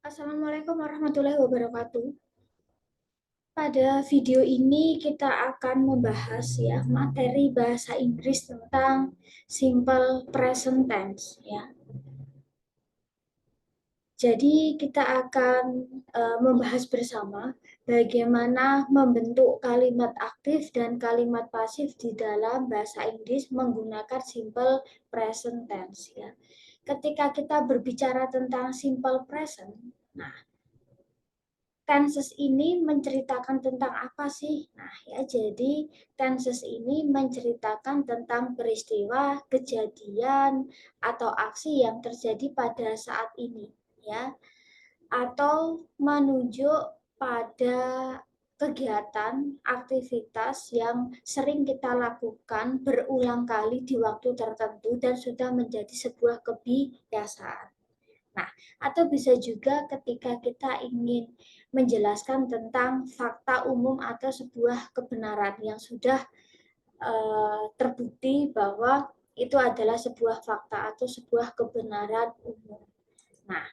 Assalamualaikum warahmatullahi wabarakatuh. Pada video ini kita akan membahas ya materi bahasa Inggris tentang simple present tense ya. Jadi kita akan membahas bersama bagaimana membentuk kalimat aktif dan kalimat pasif di dalam bahasa Inggris menggunakan simple present tense ya. Ketika kita berbicara tentang simple present, nah tenses ini menceritakan tentang apa sih? Nah, ya jadi tenses ini menceritakan tentang peristiwa, kejadian, atau aksi yang terjadi pada saat ini, ya. Atau menunjuk pada kegiatan, aktivitas yang sering kita lakukan berulang kali di waktu tertentu dan sudah menjadi sebuah kebiasaan. Nah, atau bisa juga ketika kita ingin menjelaskan tentang fakta umum atau sebuah kebenaran yang sudah terbukti bahwa itu adalah sebuah fakta atau sebuah kebenaran umum. Nah,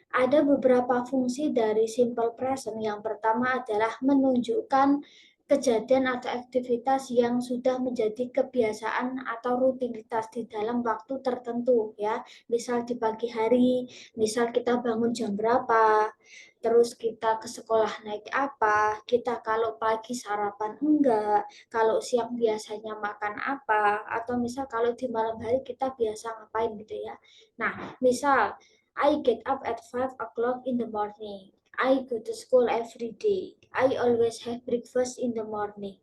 ada beberapa fungsi dari simple present. Yang pertama adalah menunjukkan kejadian atau aktivitas yang sudah menjadi kebiasaan atau rutinitas di dalam waktu tertentu ya. Misal di pagi hari, misal kita bangun jam berapa, terus kita ke sekolah naik apa, kita kalau pagi sarapan enggak, kalau siang biasanya makan apa, atau misal kalau di malam hari kita biasa ngapain gitu ya. Nah, misal I get up at 5 o'clock in the morning. I go to school every day. I always have breakfast in the morning.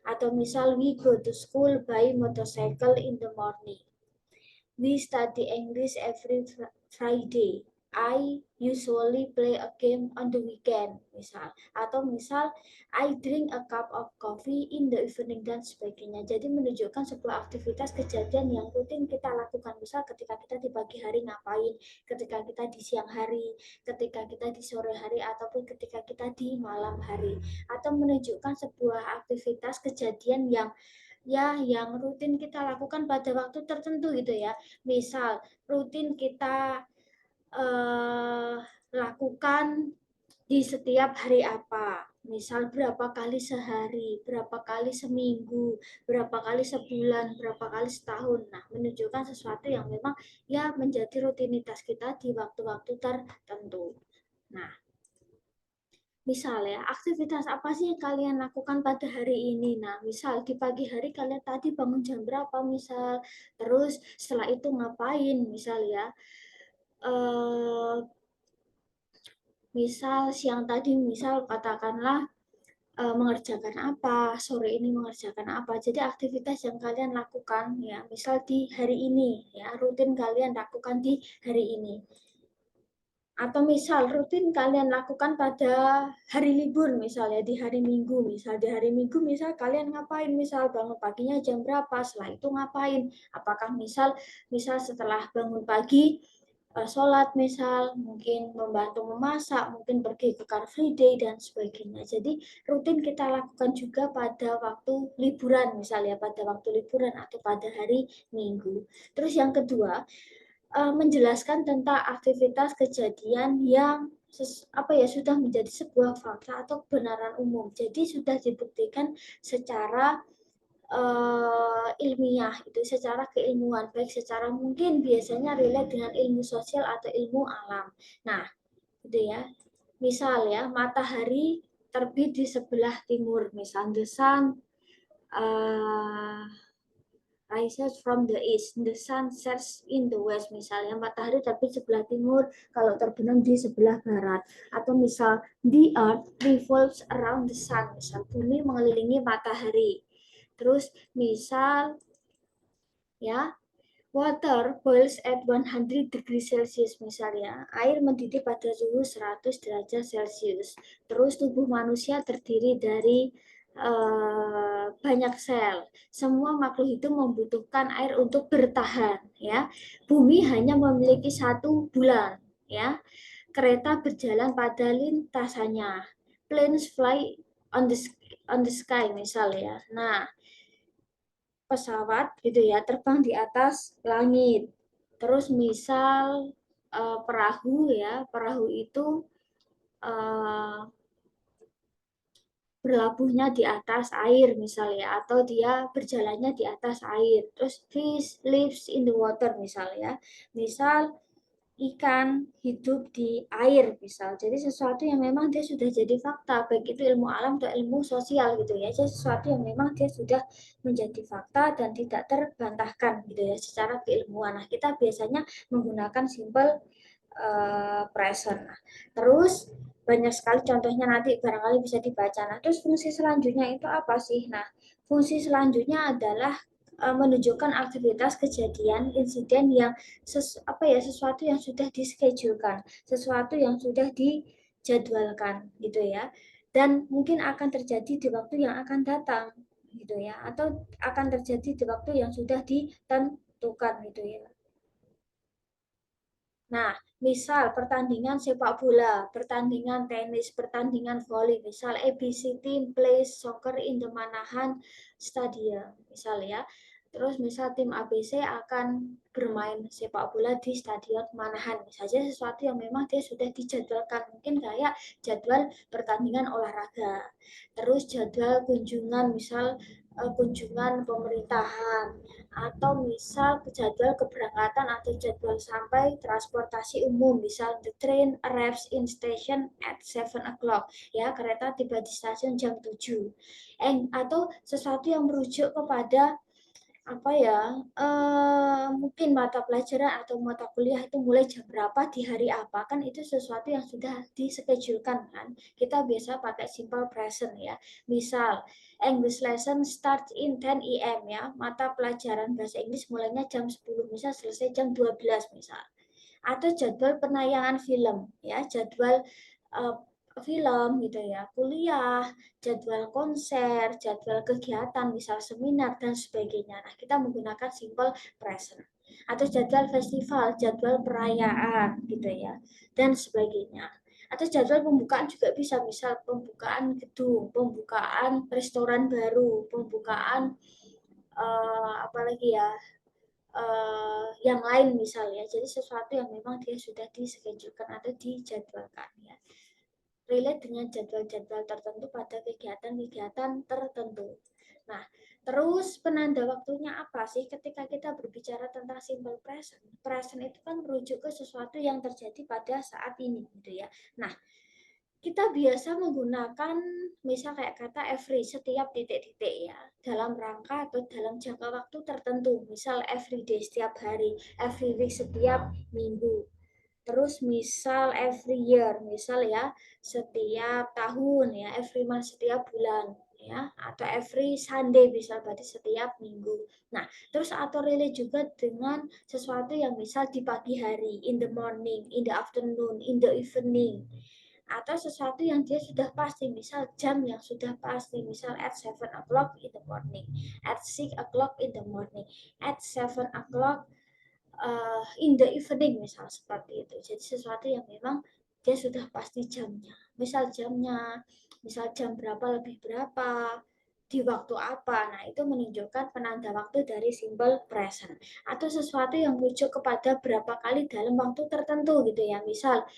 Atau misal we go to school by motorcycle in the morning. We study English every Friday. I usually play a game on the weekend, misal. Atau misal, I drink a cup of coffee in the evening, dan sebagainya. Jadi menunjukkan sebuah aktivitas kejadian yang rutin kita lakukan. Misal ketika kita di pagi hari ngapain, ketika kita di siang hari, ketika kita di sore hari, ataupun ketika kita di malam hari. Atau menunjukkan sebuah aktivitas kejadian yang rutin kita lakukan pada waktu tertentu gitu ya. Misal rutin kita lakukan di setiap hari apa. Misal berapa kali sehari, berapa kali seminggu, berapa kali sebulan, berapa kali setahun. Nah, menunjukkan sesuatu yang memang ya menjadi rutinitas kita di waktu-waktu tertentu. Nah, misal ya, aktivitas apa sih yang kalian lakukan pada hari ini? Nah, misal di pagi hari kalian tadi bangun jam berapa misal, terus setelah itu ngapain misal ya. Misal siang tadi misal katakanlah mengerjakan apa, sore ini mengerjakan apa. Jadi aktivitas yang kalian lakukan ya, misal di hari ini ya, rutin kalian lakukan di hari ini. Atau misal rutin kalian lakukan pada hari libur misalnya di hari Minggu, misal di hari Minggu misal kalian ngapain, misal bangun paginya jam berapa, setelah itu ngapain, apakah misal setelah bangun pagi sholat misal, mungkin membantu memasak, mungkin pergi ke Car Free Day dan sebagainya. Jadi rutin kita lakukan juga pada waktu liburan misalnya, pada waktu liburan atau pada hari Minggu. Terus yang kedua, menjelaskan tentang aktivitas kejadian yang sudah menjadi sebuah fakta atau kebenaran umum. Jadi sudah dibuktikan secara ilmiah, itu secara keilmuan, baik secara mungkin biasanya relate dengan ilmu sosial atau ilmu alam. Nah, gitu ya. Misal ya, matahari terbit di sebelah timur, misal the sun uh, rises from the east, the sun sets in the west, misalnya matahari terbit sebelah timur, kalau terbenam di sebelah barat. Atau misal the earth revolves around the sun, misal bumi mengelilingi matahari. Terus misal ya, water boils at 100 degrees Celsius, misalnya air mendidih pada suhu 100 derajat Celcius. Terus tubuh manusia terdiri dari banyak sel. Semua makhluk hidup membutuhkan air untuk bertahan ya. Bumi hanya memiliki 1 bulan ya. Kereta berjalan pada lintasannya. Planes fly on the sky misalnya. Nah, pesawat gitu ya terbang di atas langit. Terus misal perahu ya, perahu itu berlabuhnya di atas air misalnya, atau dia berjalannya di atas air. Terus fish lives in the water misalnya. Misal ikan hidup di air misal. Jadi sesuatu yang memang dia sudah jadi fakta, baik itu ilmu alam atau ilmu sosial gitu ya. Jadi sesuatu yang memang dia sudah menjadi fakta dan tidak terbantahkan gitu ya secara keilmuan. Nah, kita biasanya menggunakan simple present. Nah, terus banyak sekali contohnya nanti barangkali bisa dibaca. Nah, terus fungsi selanjutnya itu apa sih? Nah, fungsi selanjutnya adalah menunjukkan aktivitas kejadian insiden yang sesuatu yang sudah dischedulekan, sesuatu yang sudah dijadwalkan gitu ya. Dan mungkin akan terjadi di waktu yang akan datang gitu ya, atau akan terjadi di waktu yang sudah ditentukan gitu ya. Nah, misal pertandingan sepak bola, pertandingan tenis, pertandingan voli, misal ABC team plays soccer in the Manahan Stadium, misal ya. Terus misal tim ABC akan bermain sepak bola di Stadion Manahan, misalnya sesuatu yang memang dia sudah dijadwalkan, mungkin kayak jadwal pertandingan olahraga, terus jadwal kunjungan, misal kunjungan pemerintahan, atau misal jadwal keberangkatan atau jadwal sampai transportasi umum, misal the train arrives in station at 7 o'clock, ya kereta tiba di stasiun jam 7. Atau sesuatu yang merujuk kepada apa ya, mungkin mata pelajaran atau mata kuliah itu mulai jam berapa di hari apa, kan itu sesuatu yang sudah dischedulekan kan. Kita biasa pakai simple present ya. Misal English lesson starts in 10 AM ya, mata pelajaran bahasa Inggris mulainya jam 10, misal selesai jam 12 misal. Atau jadwal penayangan film ya, jadwal uh, film gitu ya, kuliah, jadwal konser, jadwal kegiatan, misal seminar dan sebagainya. Nah, kita menggunakan simple present. Atau jadwal festival, jadwal perayaan gitu ya, dan sebagainya. Atau jadwal pembukaan juga bisa, misal pembukaan gedung, pembukaan restoran baru, pembukaan apalagi ya, yang lain misalnya. Jadi sesuatu yang memang dia sudah dischedulekan atau dijadwalkan ya. Relate dengan jadwal-jadwal tertentu pada kegiatan-kegiatan tertentu. Nah, terus penanda waktunya apa sih ketika kita berbicara tentang simple present? Present itu kan merujuk ke sesuatu yang terjadi pada saat ini gitu ya. Nah, kita biasa menggunakan misal kayak kata every, setiap titik-titik ya, dalam rangka atau dalam jangka waktu tertentu, misal every day, setiap hari, every week, setiap minggu. Terus misal every year, misal ya setiap tahun ya, every month, setiap bulan ya, atau every Sunday bisa berarti setiap minggu. Nah, terus atau relate juga dengan sesuatu yang misal di pagi hari, in the morning, in the afternoon, in the evening, atau sesuatu yang dia sudah pasti, misal jam yang sudah pasti, misal at 7 o'clock in the morning, at 6 o'clock in the morning, at 7 o'clock in the evening, misal seperti itu. Jadi sesuatu yang memang dia sudah pasti jamnya, misal jamnya, misal jam berapa lebih berapa, di waktu apa. Nah, itu menunjukkan penanda waktu dari simple present. Atau sesuatu yang merujuk kepada berapa kali dalam waktu tertentu gitu ya. Misal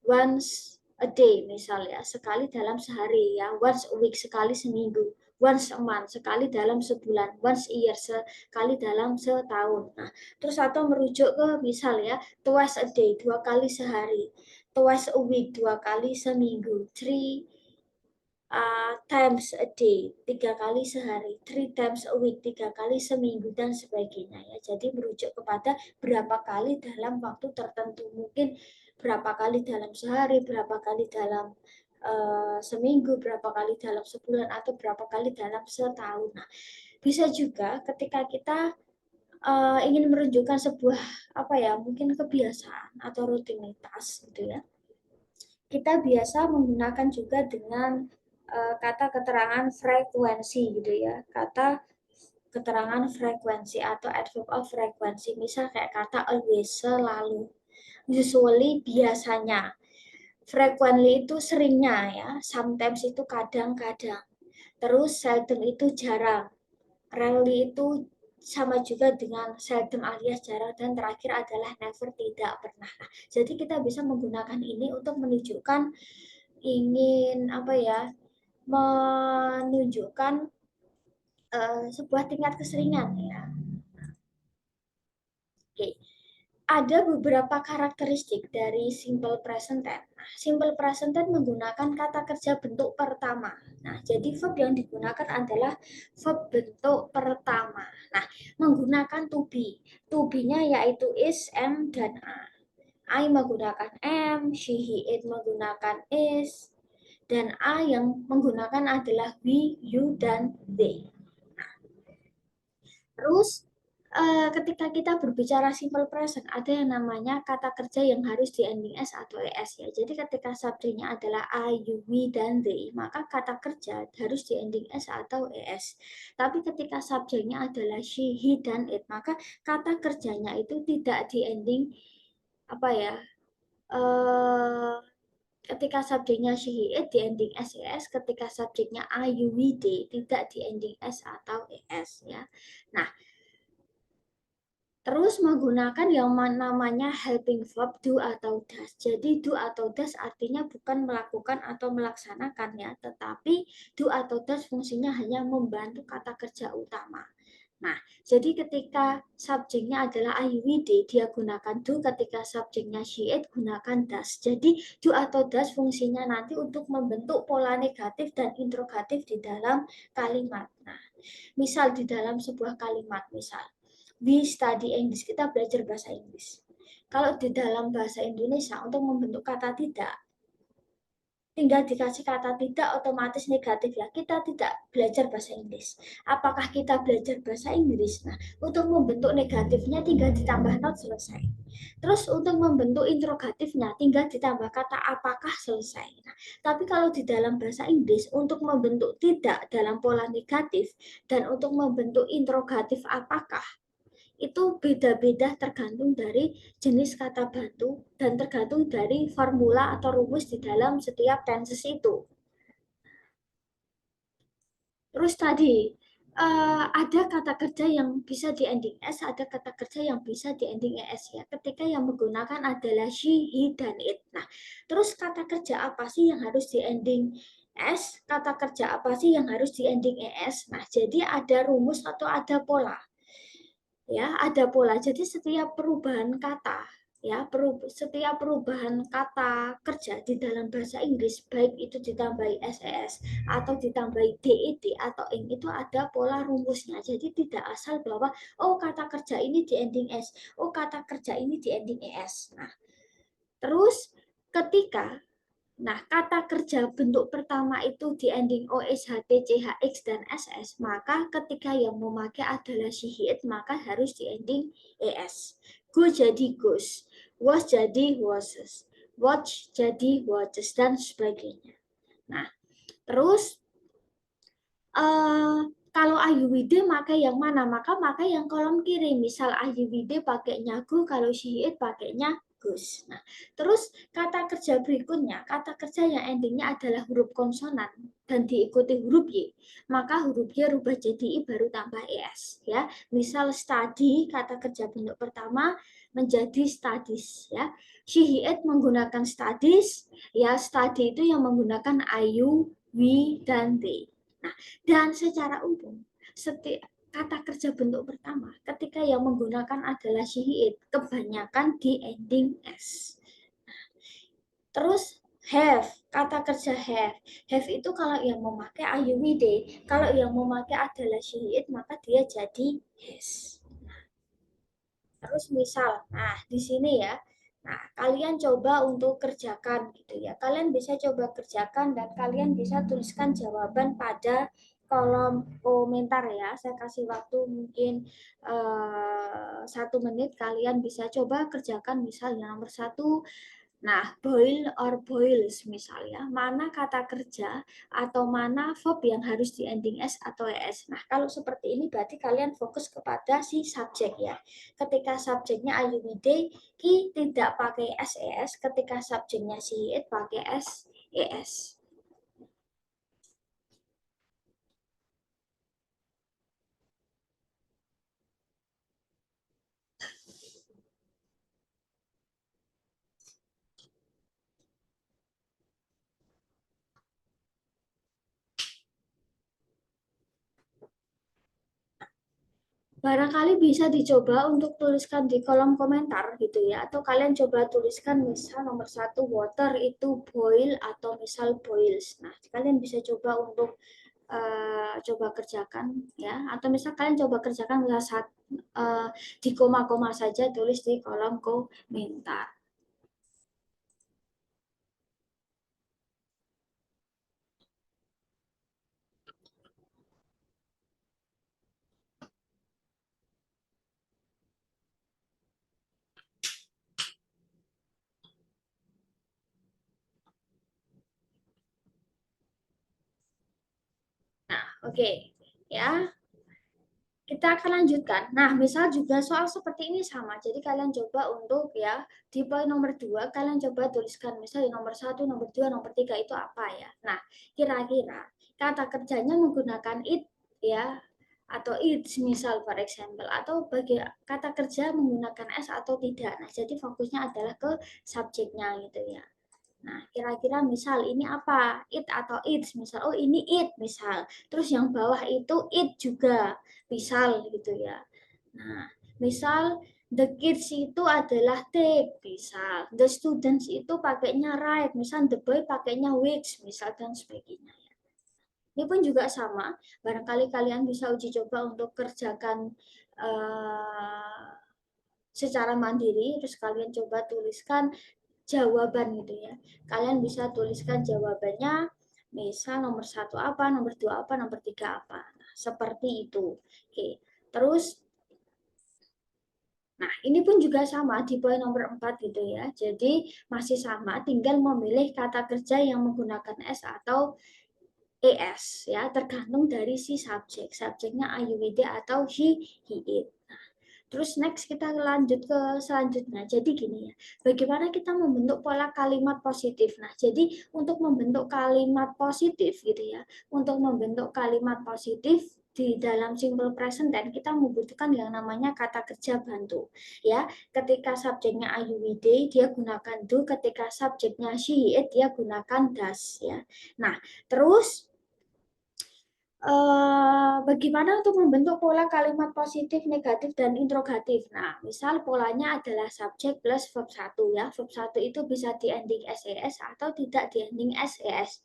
once a day misal ya, sekali dalam sehari ya, once a week sekali seminggu, once a month sekali dalam sebulan, once a year sekali dalam setahun. Nah, terus atau merujuk ke misal ya, twice a day dua kali sehari, twice a week dua kali seminggu, three times a day, tiga kali sehari, three times a week, tiga kali seminggu, dan sebagainya ya. Jadi merujuk kepada berapa kali dalam waktu tertentu, mungkin berapa kali dalam sehari, berapa kali dalam seminggu, berapa kali dalam sebulan, atau berapa kali dalam setahun. Nah, bisa juga ketika kita ingin menunjukkan sebuah apa ya, mungkin kebiasaan atau rutinitas gitu ya, kita biasa menggunakan juga dengan kata keterangan frekuensi gitu ya. Kata keterangan frekuensi atau adverb of frekuensi. Misal kayak kata always, selalu. Usually, biasanya. Frequently itu seringnya ya. Sometimes itu kadang-kadang. Terus seldom itu jarang. Rarely itu sama juga dengan seldom alias jarang, dan terakhir adalah never, tidak pernah. Nah, jadi kita bisa menggunakan ini untuk menunjukkan ingin apa ya, menunjukkan sebuah tingkat keseringan ya. Oke. Ada beberapa karakteristik dari simple present tense. Nah, simple present tense menggunakan kata kerja bentuk pertama. Nah, jadi verb yang digunakan adalah verb bentuk pertama. Nah, menggunakan to be. To be-nya yaitu is, am, dan are. I menggunakan am, she, he, it menggunakan is, dan I yang menggunakan adalah we, you, dan they. Terus ketika kita berbicara simple present, ada yang namanya kata kerja yang harus di ending s atau es ya. Jadi ketika subjeknya adalah I, you, we, dan they, maka kata kerja harus di ending s atau es. Tapi ketika subjeknya adalah she, he, dan it, maka kata kerjanya itu tidak di ending apa ya? Eh ketika subjeknya she, he, it di ending ses, ketika subjeknya I, you, we, they tidak di ending s atau es ya. Nah, terus menggunakan yang namanya helping verb do atau does. Jadi do atau does artinya bukan melakukan atau melaksanakan ya, tetapi do atau does fungsinya hanya membantu kata kerja utama. Nah, jadi ketika subjeknya adalah I, we, they, dia gunakan do, ketika subjeknya she, it gunakan does. Jadi do atau does fungsinya nanti untuk membentuk pola negatif dan interrogatif di dalam kalimat. Nah, misal di dalam sebuah kalimat, misal we study English, kita belajar bahasa Inggris. Kalau di dalam bahasa Indonesia untuk membentuk kata tidak, tinggal dikasih kata tidak otomatis negatif ya. Kita tidak belajar bahasa Inggris. Apakah kita belajar bahasa Inggris? Nah, untuk membentuk negatifnya tinggal ditambah not, selesai. Terus untuk membentuk interrogatifnya tinggal ditambah kata apakah, selesai. Nah, tapi kalau di dalam bahasa Inggris untuk membentuk tidak dalam pola negatif dan untuk membentuk interrogatif apakah, itu beda-beda tergantung dari jenis kata bantu dan tergantung dari formula atau rumus di dalam setiap tenses itu. Terus tadi ada kata kerja yang bisa di ending s, ada kata kerja yang bisa di ending es ya. Ketika yang menggunakan adalah she, he, dan it. Nah, terus kata kerja apa sih yang harus di ending s? Kata kerja apa sih yang harus di ending es? Nah, jadi ada rumus atau ada pola ya, ada pola. Jadi setiap perubahan kata ya, setiap perubahan kata kerja di dalam bahasa Inggris, baik itu ditambahi ses atau ditambahi ded atau ing, itu ada pola rumusnya. Jadi tidak asal bahwa oh kata kerja ini di ending s, oh kata kerja ini di ending es. Nah, terus ketika kata kerja bentuk pertama itu di ending OS, HT, CHX, dan SS, maka ketika yang memakai adalah she, it, maka harus di ending ES. Go jadi goes, was jadi washes, watch jadi watches, dan sebagainya. Nah, terus kalau IUWD pakai yang mana? Maka pakai yang kolom kiri. Misal IUWD pakainya go, kalau she, it pakainya goes. Nah, terus kata kerja berikutnya, kata kerja yang endingnya adalah huruf konsonan dan diikuti huruf Y, maka huruf Y rubah jadi I baru tambah ES ya. Misal study, kata kerja bentuk pertama menjadi studies ya. She, it menggunakan studies ya, study itu yang menggunakan IU, we, dan they. Nah, dan secara umum, setiap kata kerja bentuk pertama ketika yang menggunakan adalah she, it, kebanyakan di ending s. Terus have, kata kerja have. Have itu kalau yang memakai I, we, they. Kalau yang memakai adalah she, it, maka dia jadi has. Terus misal, nah di sini ya, nah kalian coba untuk kerjakan gitu ya. Kalian bisa coba kerjakan dan kalian bisa tuliskan jawaban pada kolom komentar ya. Saya kasih waktu mungkin 1 menit. Kalian bisa coba kerjakan misalnya nomor 1. Nah, boil or boils misalnya, mana kata kerja atau mana verb yang harus di ending s atau es. Nah, kalau seperti ini berarti kalian fokus kepada si subjek ya. Ketika subjeknya IUWD, ki tidak pakai ses, ketika subjeknya si it pakai es. Barangkali bisa dicoba untuk tuliskan di kolom komentar gitu ya, atau kalian coba tuliskan misal nomor satu water itu boil atau misal boils. Nah, kalian bisa coba untuk coba kerjakan ya, atau misal kalian coba kerjakan misal di koma-koma saja tulis di kolom komentar. Nah, oke. Ya, kita akan lanjutkan. Nah, misal juga soal seperti ini sama. Jadi kalian coba untuk ya di poin nomor 2 kalian coba tuliskan misalnya nomor satu, nomor 2, nomor 3 itu apa ya. Nah, kira-kira kata kerjanya menggunakan it ya atau it misal for example atau bagi kata kerja menggunakan s atau tidak. Nah, jadi fokusnya adalah ke subjeknya gitu ya. Nah, kira-kira misal ini apa? It atau its, misal, oh ini it, misal. Terus yang bawah itu it juga, misal gitu ya. Nah, misal the kids itu adalah take, misal. The students itu pakainya write, misal the boy pakainya which, misal dan sebagainya. Ini pun juga sama, barangkali kalian bisa uji coba untuk kerjakan secara mandiri, terus kalian coba tuliskan jawaban gitu ya. Kalian bisa tuliskan jawabannya, misal nomor satu apa, nomor dua apa, nomor tiga apa. Nah, seperti itu. Oke. Terus, nah ini pun juga sama di poin nomor 4 gitu ya. Jadi masih sama, tinggal memilih kata kerja yang menggunakan S atau ES ya, tergantung dari si subjek. Subjeknya I, you, we, they atau he, it. Terus next kita lanjut ke selanjutnya. Jadi gini ya, bagaimana kita membentuk pola kalimat positif. Nah, jadi untuk membentuk kalimat positif gitu ya, untuk membentuk kalimat positif di dalam simple present dan kita membutuhkan yang namanya kata kerja bantu. Ya, ketika subjeknya I, you, we, they, dia gunakan do. Ketika subjeknya she, it, dia gunakan does. Ya. Nah, terus bagaimana untuk membentuk pola kalimat positif, negatif, dan interrogatif. Nah, misal polanya adalah subjek plus verb satu ya. Verb satu itu bisa di ending SES atau tidak di ending SES.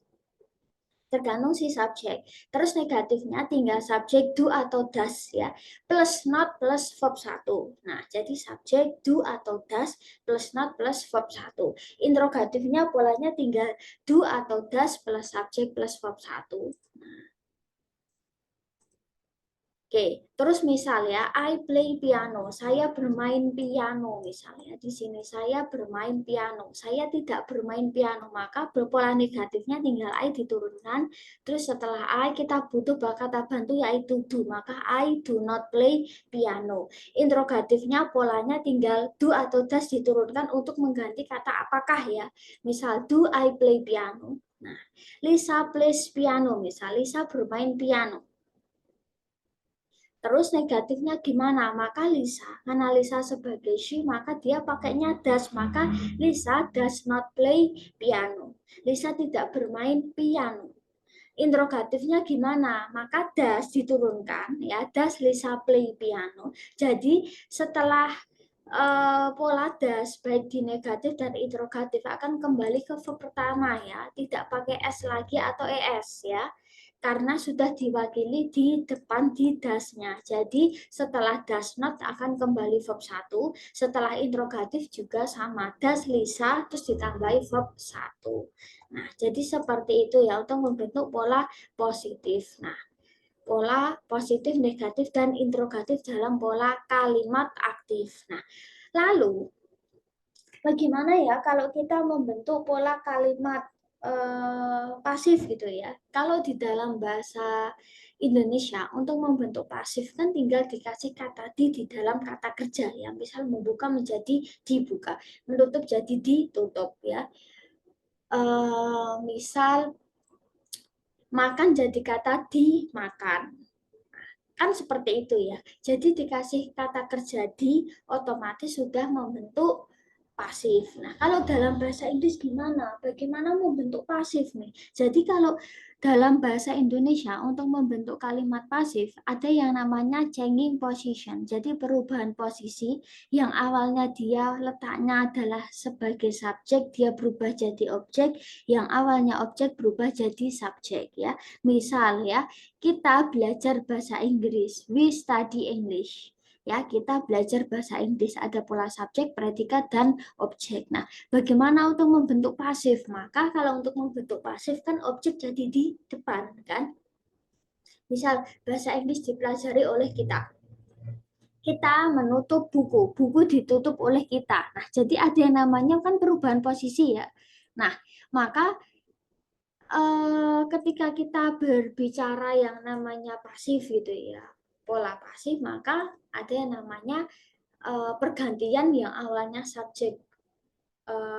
Tergantung si subjek. Terus negatifnya tinggal subjek do atau does ya. Plus not plus verb satu. Nah, jadi subjek do atau does plus not plus verb satu. Interrogatifnya polanya tinggal do atau does plus subjek plus verb satu. Oke, terus misal ya, I play piano. Saya bermain piano misalnya. Di sini saya bermain piano. Saya tidak bermain piano, maka berpola negatifnya tinggal I diturunkan. Terus setelah I kita butuh kata bantu yaitu do, maka I do not play piano. Interrogatifnya polanya tinggal do atau does diturunkan untuk mengganti kata apakah ya. Misal do I play piano. Nah, Lisa plays piano misal. Lisa bermain piano. Terus negatifnya gimana? Maka Lisa, karena Lisa sebagai she, maka dia pakainya does. Maka Lisa does not play piano. Lisa tidak bermain piano. Interrogatifnya gimana? Maka does diturunkan, ya, does Lisa play piano. Jadi setelah pola das baik di negatif dan interrogatif akan kembali ke verb pertama ya, tidak pakai s lagi atau es ya, karena sudah diwakili di depan di dasnya. Jadi setelah does not akan kembali verb satu, setelah interrogatif juga sama, does Lisa terus ditambahi verb satu. Nah, jadi seperti itu ya untuk membentuk pola positif. Nah, pola positif, negatif, dan interrogatif dalam pola kalimat aktif. Nah, lalu bagaimana ya kalau kita membentuk pola kalimat pasif gitu ya? Kalau di dalam bahasa Indonesia untuk membentuk pasif kan tinggal dikasih kata di dalam kata kerja ya. Misal membuka menjadi dibuka, menutup jadi ditutup ya. Misal makan jadi kata dimakan. Kan seperti itu ya. Jadi dikasih kata kerja di, otomatis sudah membentuk pasif. Nah, kalau dalam bahasa Inggris gimana? Bagaimana membentuk pasif nih? Jadi kalau dalam bahasa Indonesia untuk membentuk kalimat pasif ada yang namanya changing position. Jadi perubahan posisi yang awalnya dia letaknya adalah sebagai subjek, dia berubah jadi objek, yang awalnya objek berubah jadi subjek ya. Misal ya, kita belajar bahasa Inggris, we study English. Ya, kita belajar bahasa Inggris ada pola subjek, predikat, dan objek. Nah, bagaimana untuk membentuk pasif? Maka kalau untuk membentuk pasif kan objek jadi di depan kan. Misal bahasa Inggris dipelajari oleh kita. Kita menutup buku, buku ditutup oleh kita. Nah, jadi ada yang namanya kan perubahan posisi ya. Nah, maka ketika kita berbicara yang namanya pasif gitu ya, pola pasif, maka ada yang namanya pergantian yang awalnya subjek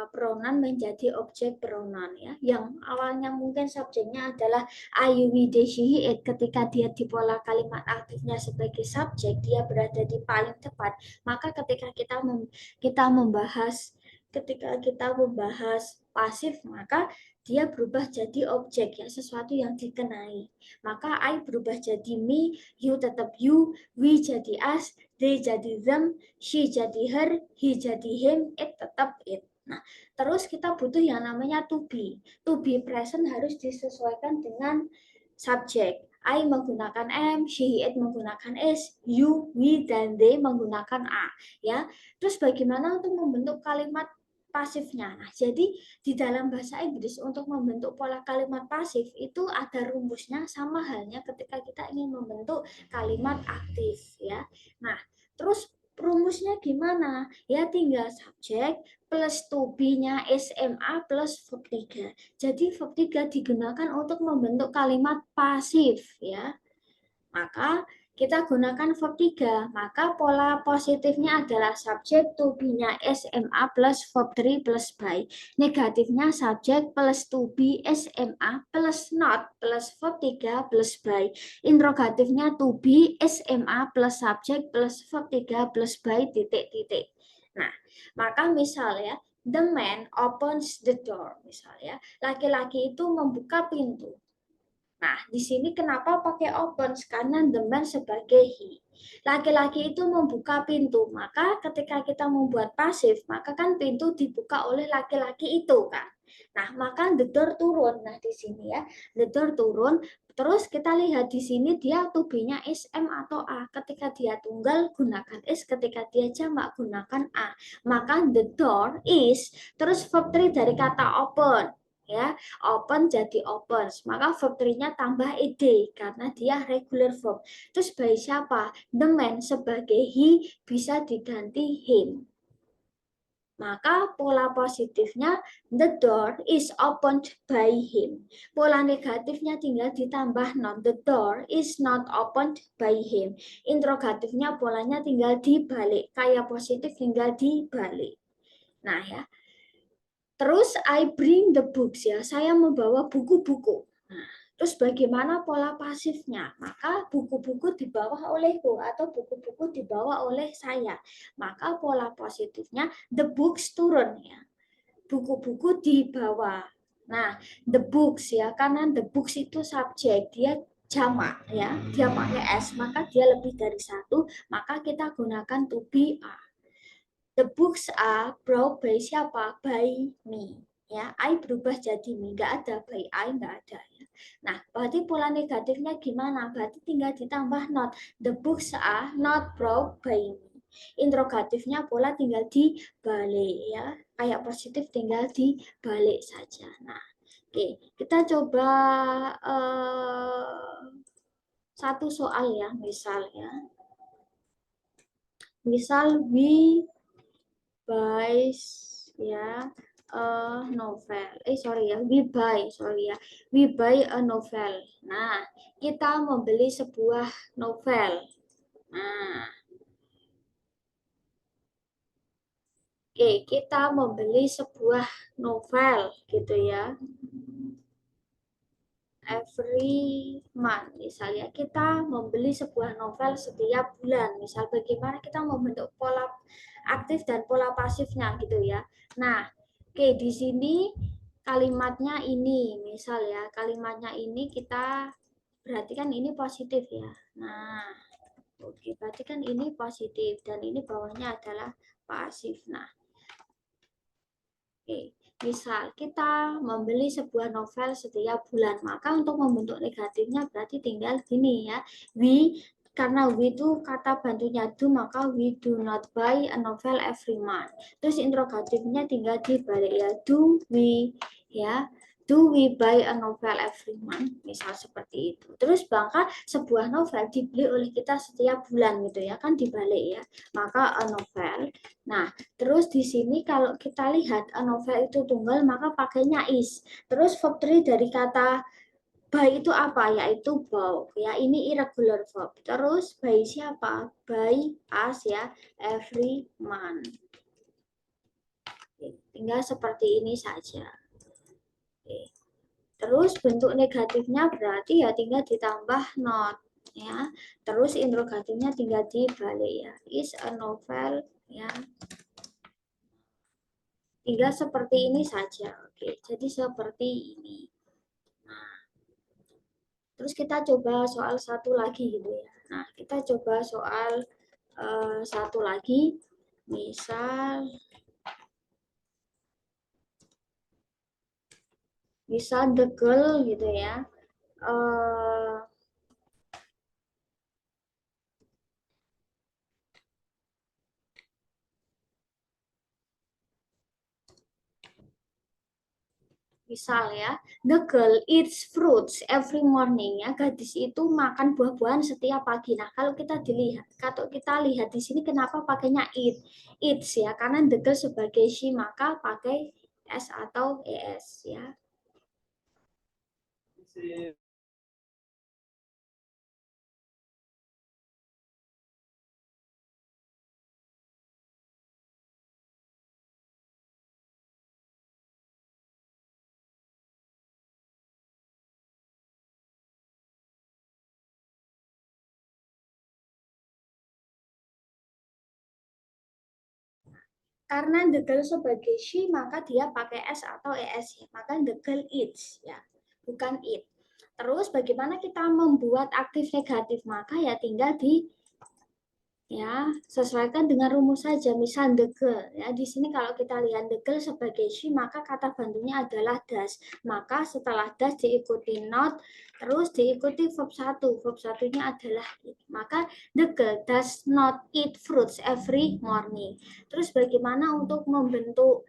pronoun menjadi objek pronoun ya, yang awalnya mungkin subjeknya adalah I, you, we, they, she, he, it. Ketika dia di pola kalimat aktifnya sebagai subjek, dia berada di paling tepat. Maka ketika kita membahas pasif, maka dia berubah jadi objek ya, sesuatu yang dikenai. Maka I berubah jadi me, you tetap you, we jadi us, they jadi them, she jadi her, he jadi him, it tetap it. Nah, terus kita butuh yang namanya to be. To be present harus disesuaikan dengan subjek. I menggunakan am, she, it menggunakan is, you, we, dan they menggunakan a. Ya, terus bagaimana untuk membentuk kalimat pasifnya? Nah, jadi di dalam bahasa Inggris untuk membentuk pola kalimat pasif itu ada rumusnya sama halnya ketika kita ingin membentuk kalimat aktif ya. Nah, terus rumusnya gimana? Ya tinggal subjek plus to be-nya SMA plus verb 3. Jadi verb 3 digunakan untuk membentuk kalimat pasif ya. Maka kita gunakan verb 3. Maka pola positifnya adalah subjek to be-nya SMA plus verb 3 plus by. Negatifnya subjek plus to be SMA plus not plus verb 3 plus by. Interrogatifnya to be SMA plus subjek plus verb 3 plus by titik-titik. Nah, maka misal ya, the man opens the door. Misal ya, laki-laki itu membuka pintu. Nah, di sini kenapa pakai opens? Karena the man sebagai he. Laki-laki itu membuka pintu, maka ketika kita membuat pasif, maka kan pintu dibuka oleh laki-laki itu kan. Nah, maka the door turun. Nah, di sini ya, the door turun. Terus kita lihat di sini dia to be-nya is M atau A. Ketika dia tunggal gunakan is, ketika dia jamak gunakan A. Maka the door is terus verb 3 dari kata open ya, open jadi opens, maka verb 3-nya tambah ed karena dia regular verb. Terus by siapa? The man sebagai he bisa diganti him. Maka pola positifnya the door is opened by him. Pola negatifnya tinggal ditambah not, the door is not opened by him. Interrogatifnya polanya tinggal dibalik, kayak positif tinggal dibalik. Nah ya, terus I bring the books ya, saya membawa buku-buku. Nah, terus bagaimana pola pasifnya? Maka buku-buku dibawa olehku atau buku-buku dibawa oleh saya. Maka pola positifnya the books turun ya. Buku-buku dibawa. Nah, the books ya, karena the books itu subjek, dia jamak ya, dia pakai s, maka dia lebih dari satu, maka kita gunakan to be a. The books are brought by siapa? By me. Ya, I berubah jadi me, nggak ada by I, nggak ada ya. Nah, berarti pola negatifnya gimana? Berarti tinggal ditambah not. The books are not brought by me. Interrogatifnya pola tinggal dibalik ya. Kayak positif tinggal dibalik saja. Nah, oke, kita coba satu soal ya, misalnya. Misal we buys ya novel. We buy a novel. Nah, kita membeli sebuah novel. Nah, oke, kita membeli sebuah novel gitu ya. every month. Misalnya kita membeli sebuah novel setiap bulan. Misal bagaimana kita membentuk pola aktif dan pola pasifnya gitu ya. Nah, oke, di sini kalimatnya ini, misal ya, kalimatnya ini kita berarti kan ini positif ya. Nah, oke, berarti kan ini positif dan ini bawahnya adalah pasif. Nah, oke, misal kita membeli sebuah novel setiap bulan, maka untuk membentuk negatifnya berarti tinggal gini ya. Karena we itu kata bantunya do, maka we do not buy a novel every month. Terus interrogatifnya tinggal dibalik ya. Do we ya. Do we buy a novel every month? Misal seperti itu. Terus bangka sebuah novel dibeli oleh kita setiap bulan gitu ya, kan dibalik ya. Maka a novel. Nah, terus di sini kalau kita lihat a novel itu tunggal maka pakainya is. Terus verb 3 dari kata by itu apa? Yaitu bought ya. Ini irregular verb. Terus by siapa? By us ya, every month. Oke, tinggal seperti ini saja. Oke. Terus bentuk negatifnya berarti ya tinggal ditambah not ya. Terus interrogatifnya tinggal dibalik ya. Is a novel ya. Tinggal seperti ini saja. Oke, jadi seperti ini. Nah, terus kita coba soal satu lagi gitu ya. Nah, kita coba soal satu lagi. Misal the girl gitu ya. Misal ya, the girl eats fruits every morning ya. Gadis itu makan buah-buahan setiap pagi. Nah, kalau kita lihat di sini kenapa pakainya eats ya? Karena the girl sebagai she maka pakai s atau es ya. Karena the girl sebagai she maka dia pakai s atau es ya. Maka the girl eats ya, bukan eat. Terus bagaimana kita membuat aktif negatif? Maka ya tinggal sesuaikan dengan rumus saja. Misal the girl ya, di sini kalau kita lihat the girl sebagai she maka kata bantunya adalah does. Maka setelah does diikuti not, terus diikuti verb 1. Verb 1-nya adalah eat. Maka the girl does not eat fruits every morning. Terus bagaimana untuk membentuk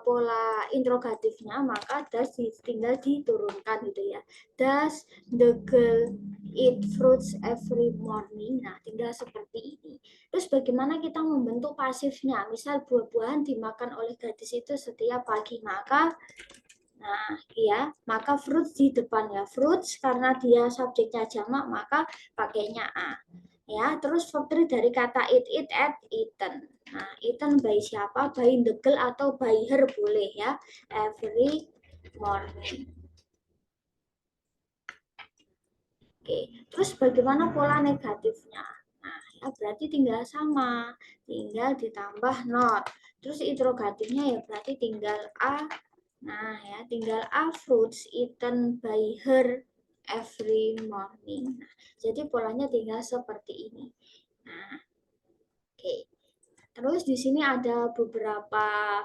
pola interrogatifnya? Maka does tinggal diturunkan gitu ya. Does the girl eat fruits every morning? Nah, tinggal seperti ini. Terus bagaimana kita membentuk pasifnya? Misal buah-buahan dimakan oleh gadis itu setiap pagi, maka maka fruits di depan ya. Fruits karena dia subjeknya jamak maka pakainya a. Ya, terus verb 3 dari kata eat, at, eaten. Nah, eaten by siapa? By the girl atau by her boleh ya. Every morning. Oke, terus bagaimana pola negatifnya? Nah, ya berarti tinggal sama, tinggal ditambah not. Terus interrogatifnya ya berarti tinggal a. Nah, ya tinggal a fruits eaten by her every morning. Nah, jadi polanya tinggal seperti ini. Nah, oke. Terus di sini ada beberapa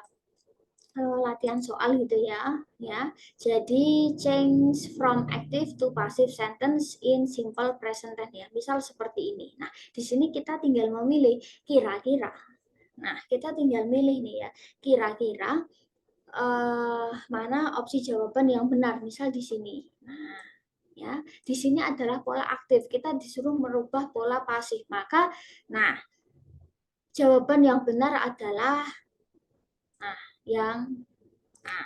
latihan soal gitu ya. Jadi change from active to passive sentence in simple present tense ya. Misal seperti ini. Nah, di sini kita tinggal memilih kira-kira. Nah, kita tinggal milih nih ya. Kira-kira mana opsi jawaban yang benar. Misal di sini. Nah, ya, di sini adalah pola aktif. Kita disuruh merubah pola pasif. Maka, nah, jawaban yang benar adalah yang A.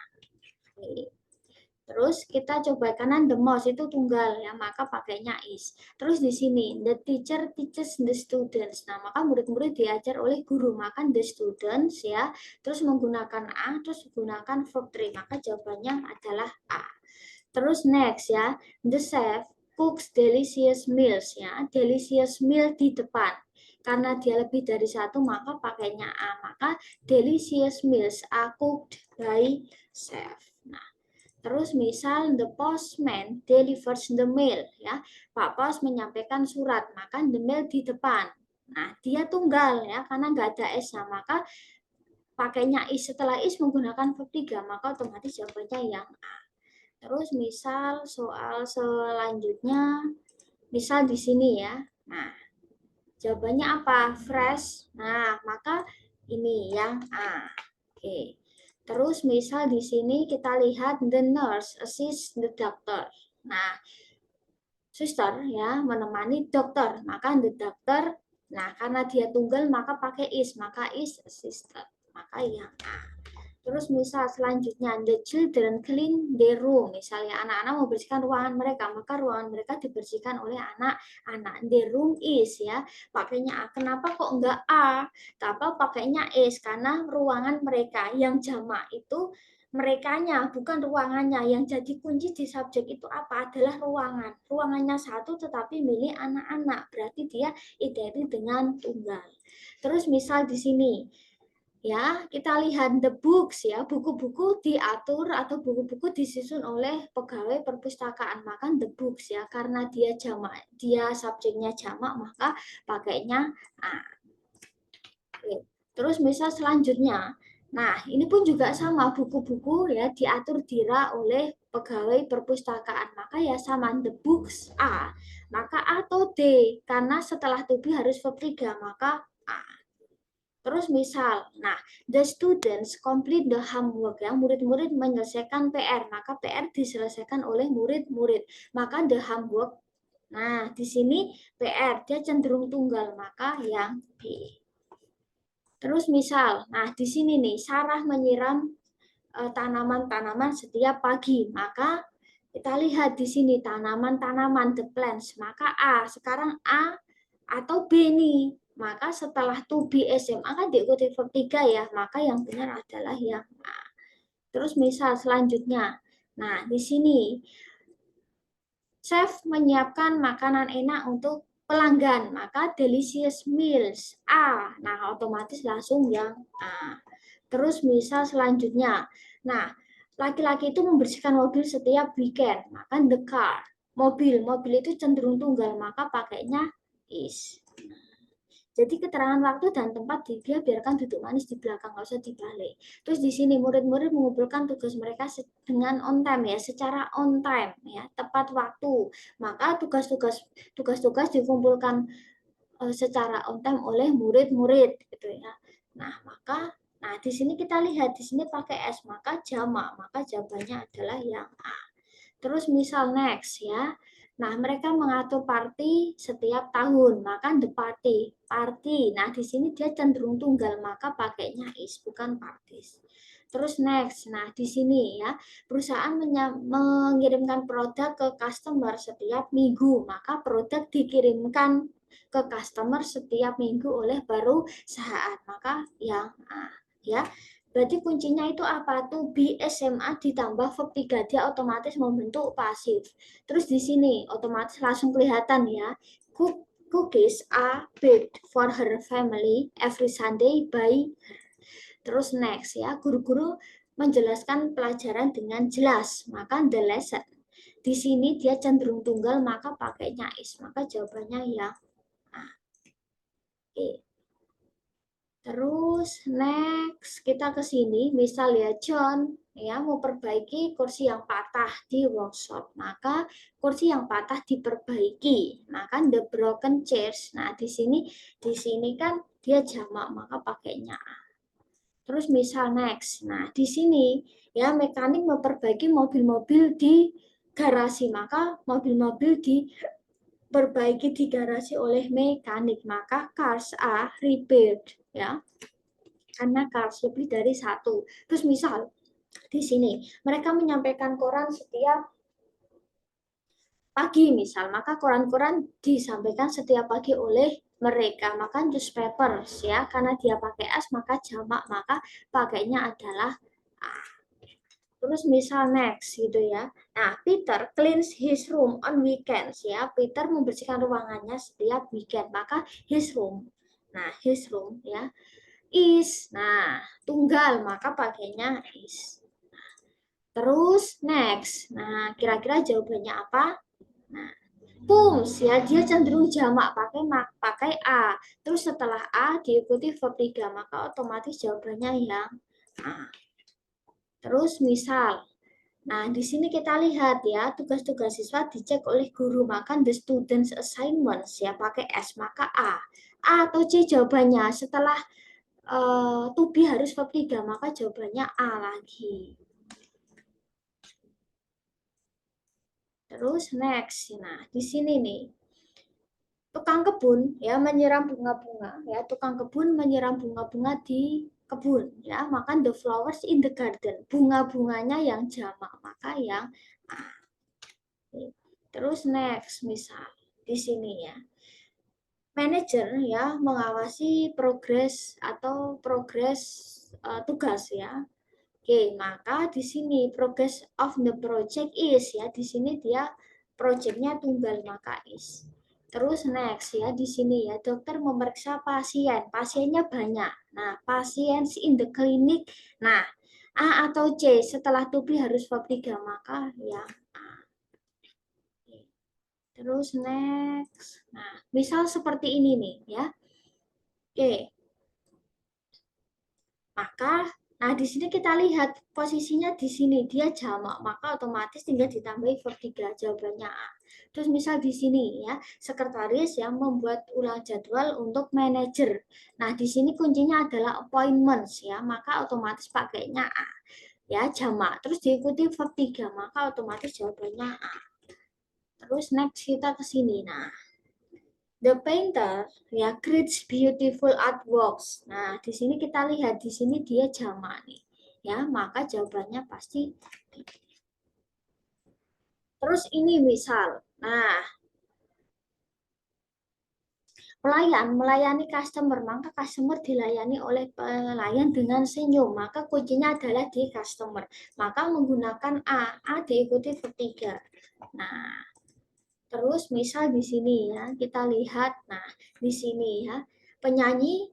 Terus kita coba kanan the most itu tunggal ya, maka pakainya is. Terus di sini the teacher teaches the students. Nah, maka murid-murid diajar oleh guru, maka the students ya. Terus menggunakan a, terus menggunakan verb 3, maka jawabannya adalah a. Terus next ya, the chef cooks delicious meals ya, delicious meal di depan. Karena dia lebih dari satu maka pakainya A. Maka delicious meals are cooked by chef. Nah, terus misal the postman delivers the mail ya. Pak Pos menyampaikan surat, maka the mail di depan. Nah, dia tunggal ya karena nggak ada S-nya, maka pakainya is. Setelah is menggunakan verb 3, maka otomatis jawabannya yang A. Terus misal soal selanjutnya, misal di sini ya. Nah, jawabannya apa? Fresh. Nah, maka ini yang A. Oke. Terus misal di sini kita lihat the nurse assists the doctor. Nah, suster ya menemani dokter, maka the doctor. Nah, karena dia tunggal maka pakai is, maka is assisted. Maka yang A. Terus misal selanjutnya the children clean their room. Misalnya anak-anak membersihkan ruangan mereka, maka ruangan mereka dibersihkan oleh anak-anak. The room is ya, pakainya A. Kenapa kok enggak A? Tapi pakainya is karena ruangan mereka yang jamak itu merekanya, bukan ruangannya. Yang jadi kunci di subjek itu apa? Adalah ruangan. Ruangannya satu tetapi milik anak-anak. Berarti dia identik dengan tunggal. Terus misal di sini ya, kita lihat the books ya, buku-buku diatur atau buku-buku disusun oleh pegawai perpustakaan, maka the books ya, karena dia jamak, dia subjeknya jamak, maka pakainya A. Oke. Terus misal selanjutnya, nah ini pun juga sama, buku-buku ya diatur dira oleh pegawai perpustakaan, maka ya sama the books A, maka A atau D, karena setelah to be harus verb 3, maka A. Terus misal, nah, the students complete the homework ya, murid-murid menyelesaikan PR, maka PR diselesaikan oleh murid-murid. Maka the homework, nah di sini PR dia cenderung tunggal, maka yang B. Terus misal, nah di sini nih Sarah menyiram tanaman-tanaman setiap pagi, maka kita lihat di sini tanaman-tanaman the plants, maka A. Sekarang A atau B nih. Maka setelah to be SMA kan diikuti verb 3 ya, maka yang benar adalah yang A. Terus misal selanjutnya. Nah, di sini chef menyiapkan makanan enak untuk pelanggan, maka delicious meals A. Nah, otomatis langsung yang A. Terus misal selanjutnya. Nah, laki-laki itu membersihkan mobil setiap weekend, maka the car. Mobil itu cenderung tunggal, maka pakainya is. Jadi keterangan waktu dan tempat dia biarkan duduk manis di belakang, nggak usah dibalik. Terus di sini murid-murid mengumpulkan tugas mereka dengan on time ya, secara on time ya, tepat waktu. Maka tugas-tugas dikumpulkan secara on time oleh murid-murid gitu ya. Nah, di sini kita lihat di sini pakai S, maka jamak, maka jawabannya adalah yang A. Terus misal next ya. Nah, mereka mengatur party setiap tahun, maka the party. Nah, di sini dia cenderung tunggal, maka pakainya is, bukan parties. Terus next, nah di sini ya, perusahaan mengirimkan produk ke customer setiap minggu, maka produk dikirimkan ke customer setiap minggu oleh perusahaan, maka yang A ya. Berarti kuncinya itu apa? To be SMA ditambah verb 3, dia otomatis membentuk pasif. Terus di sini otomatis langsung kelihatan ya. Cookies are baked for her family every Sunday by her. Terus next ya, guru-guru menjelaskan pelajaran dengan jelas, maka the lesson. Di sini dia cenderung tunggal, maka pakainya is, maka jawabannya yang A. Oke. Terus next kita ke sini, misal ya John ya mau perbaiki kursi yang patah di workshop, maka kursi yang patah diperbaiki, maka the broken chairs. Nah di sini kan dia jamak, maka pakainya A. Terus misal next, nah di sini ya mekanik memperbaiki mobil-mobil di garasi, maka mobil-mobil diperbaiki di garasi oleh mekanik, maka cars are repaired ya, karena cars lebih dari satu. Terus misal di sini mereka menyampaikan koran setiap pagi misal, maka koran-koran disampaikan setiap pagi oleh mereka, maka newspapers ya, karena dia pakai S maka jamak, maka pakainya adalah A. Terus misal next gitu ya. Nah, Peter cleans his room on weekends ya. Peter membersihkan ruangannya setiap weekend. Maka his room. Nah, his room ya. Is. Nah, tunggal maka pakainya is. Terus next. Nah, kira-kira jawabannya apa? Nah, Pums ya, dia cenderung jamak pakai a. Terus setelah a diikuti verb 3, maka otomatis jawabannya yang a. Terus misal, nah di sini kita lihat ya, tugas-tugas siswa dicek oleh guru, maka the students assignments ya pakai s, maka a. A atau C jawabannya. Setelah to be harus verb 3, maka jawabannya a lagi. Terus next, nah di sini nih tukang kebun ya menyiram bunga-bunga ya, tukang kebun menyiram bunga-bunga di kebun ya, maka the flowers in the garden, bunga-bunganya yang jamak maka yang A. Terus next misal di sini ya, manajer ya mengawasi progres atau progres tugas ya. Oke, maka di sini progress of the project is ya, di sini dia projectnya tunggal maka is. Terus next ya, di sini ya dokter memeriksa pasien, pasiennya banyak. Nah, pasien in the clinic. Nah, A atau C setelah to be harus verb 3 maka ya A. Terus next. Nah, misal seperti ini nih ya. Oke, maka nah di sini kita lihat posisinya di sini dia jamak, maka otomatis tinggal ditambahi verb 3 jawabannya A. Terus misal di sini ya, sekretaris yang membuat ulang jadwal untuk manajer. Nah, di sini kuncinya adalah appointments ya, maka otomatis pakainya A. Ya, jamak. Terus diikuti verb 3, maka otomatis jawabannya A. Terus next kita ke sini. Nah, the painter ya creates beautiful artworks. Nah, di sini kita lihat di sini dia jamak nih. Ya, maka jawabannya pasti B. Terus ini misal. Nah, pelayan melayani customer, maka customer dilayani oleh pelayan dengan senyum, maka kuncinya adalah di customer. Maka menggunakan A, A diikuti verb 3. Nah, terus misal di sini ya, kita lihat. Nah, di sini ya, penyanyi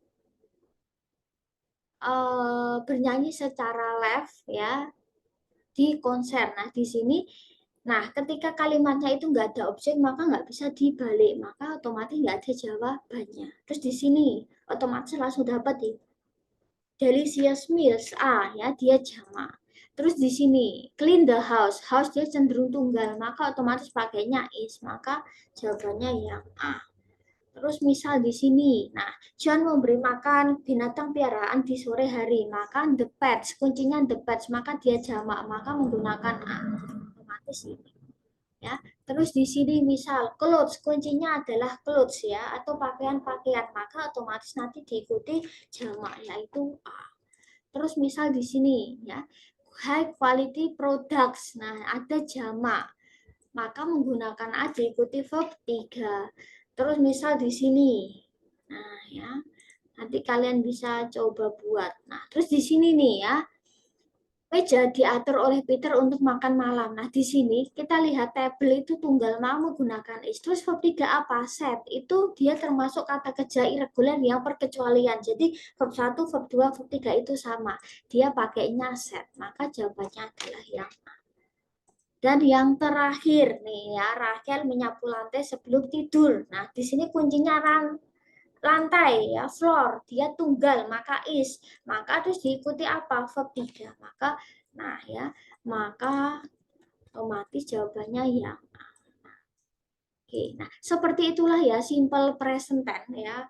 bernyanyi secara live ya di konser. Nah, di sini nah ketika kalimatnya itu nggak ada objek maka nggak bisa dibalik, maka otomatis nggak ada jawabannya. Terus di sini otomatis langsung dapat di delicious meals A ya, dia jamak. Terus di sini clean the house, house dia cenderung tunggal, maka otomatis pakainya is, maka jawabannya yang A. Terus misal di sini, nah John memberi makan binatang piaraan di sore hari, maka the pets, kuncinya the pets, maka dia jamak, maka menggunakan A. Otomatis ini. Ya. Terus di sini misal clothes, kuncinya adalah clothes ya, atau pakaian-pakaian, maka otomatis nanti diikuti jamak, yaitu A. Terus misal di sini ya, high quality products, nah ada jamak, maka menggunakan A diikuti verb 3. Terus misal di sini. Nah, ya. Nanti kalian bisa coba buat. Nah, terus di sini nih ya. Meja diatur oleh Peter untuk makan malam. Nah, di sini kita lihat table itu tunggal mau menggunakan is. Terus verb 3 apa? Set. Itu dia termasuk kata kerja irregular yang perkecualian. Jadi verb 1, verb 2, verb 3 itu sama. Dia pakainya set. Maka jawabannya adalah yang A. Dan yang terakhir nih ya, Rachel menyapu lantai sebelum tidur. Nah, di sini kuncinya lantai ya, floor. Dia tunggal, maka is. Maka terus diikuti apa? Verb 3. Maka nah ya, maka otomatis jawabannya yang A. Oke, nah seperti itulah ya simple present tense ya,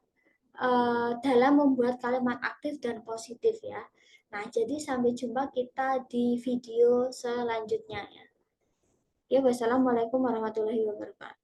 dalam membuat kalimat aktif dan positif ya. Nah, jadi sampai jumpa kita di video selanjutnya ya. Ya, wassalamualaikum warahmatullahi wabarakatuh.